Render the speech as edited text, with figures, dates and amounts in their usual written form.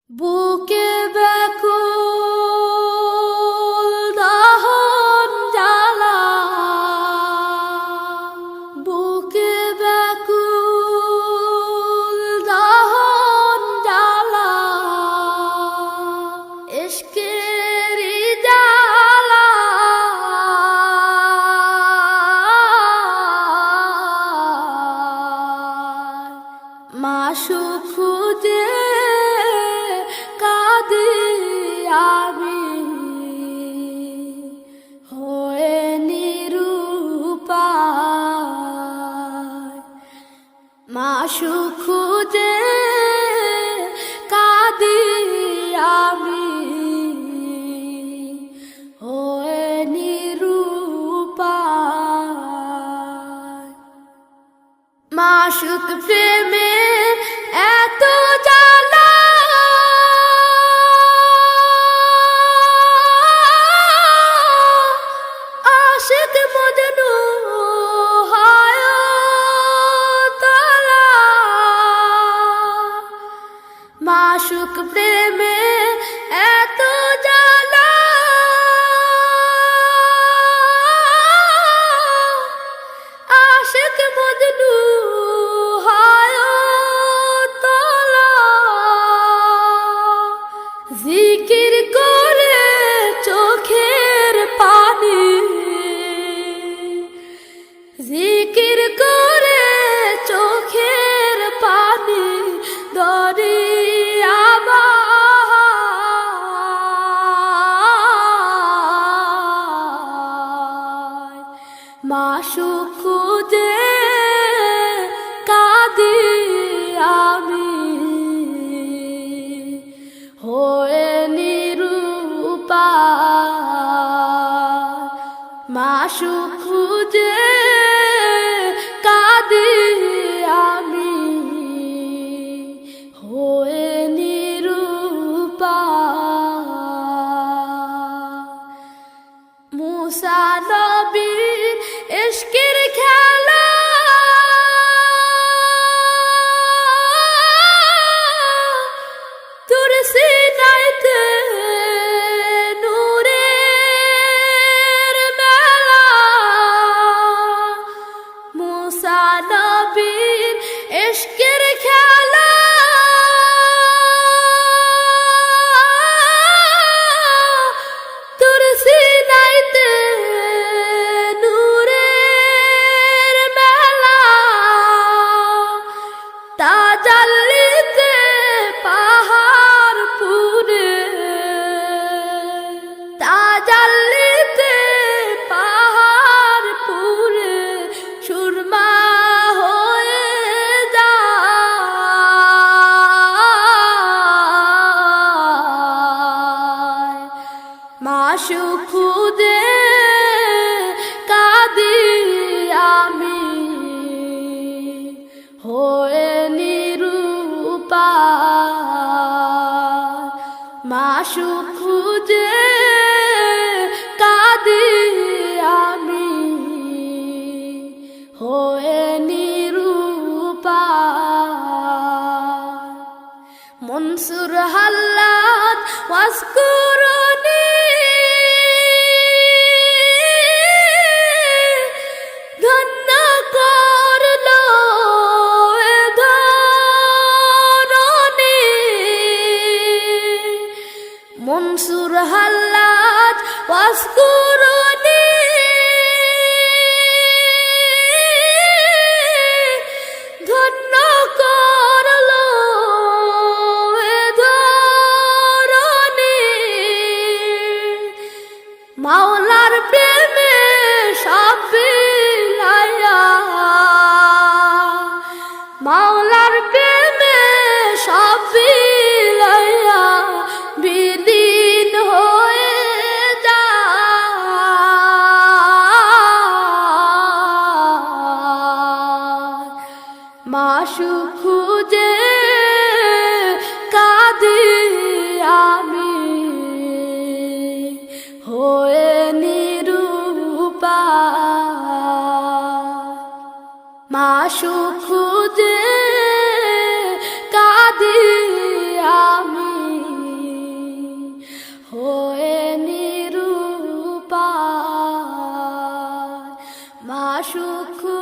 বুকে ব্যাকুল দাহন জ্বালা, বুকে ব্যাকুল দাহন জ্বালা, ইশকেরি জ্বালা, মাশউক খুঁজে কাঁদি আমি, হয়ে নিরুপায়। মাশউক খুঁজে কাঁদি আমি, হয়ে নিরুপায়। মাশউক প্রেমের এত জ্বালা, আশিক মজনু হয় তলা। মাশউক প্রেমের এত জ্বালা, আশিক মজনু হয় তলা। জিকির করে চোখের পানি, জিকির করে চোখের পানি দরিয়া বাহায়। মাশউক খুঁজে কাঁদি আমি, হয়ে নিরুপায়। মাশউক খুঁজে কাঁদি আমি, হয়ে নিরুপায়। মুসা নবীর ইশকের খেলা, তুর সিনাইতে নূরের মেলা। মুসা নবীর ইশকের খেলা, তুর সিনাইতে নূরের মেলা। তাজাল্লিতে পাহাড় পুরে, তাজাল্লিতে পাহাড় পুরে সুরমা হয়ে যায়। মাশউক খুঁজে কাঁদি আমি, হয়ে নিরুপায়। মাশউক খুঁজে কাঁদি আমি, হয়ে নিরুপায়। মনসুর হাল্লাদ ওয়াজকুরুনি, ধন্য করলো এ ধরণী। মনসুর হাল্লাদ ওয়াজকুরুনি, ধন্য করলো এ ধরণী। মাওলার প্রেমে সব বিলাইয়া, মাওলার প্রেমে সব বিলাইয়া বিলীন হয়ে যায়। সুখ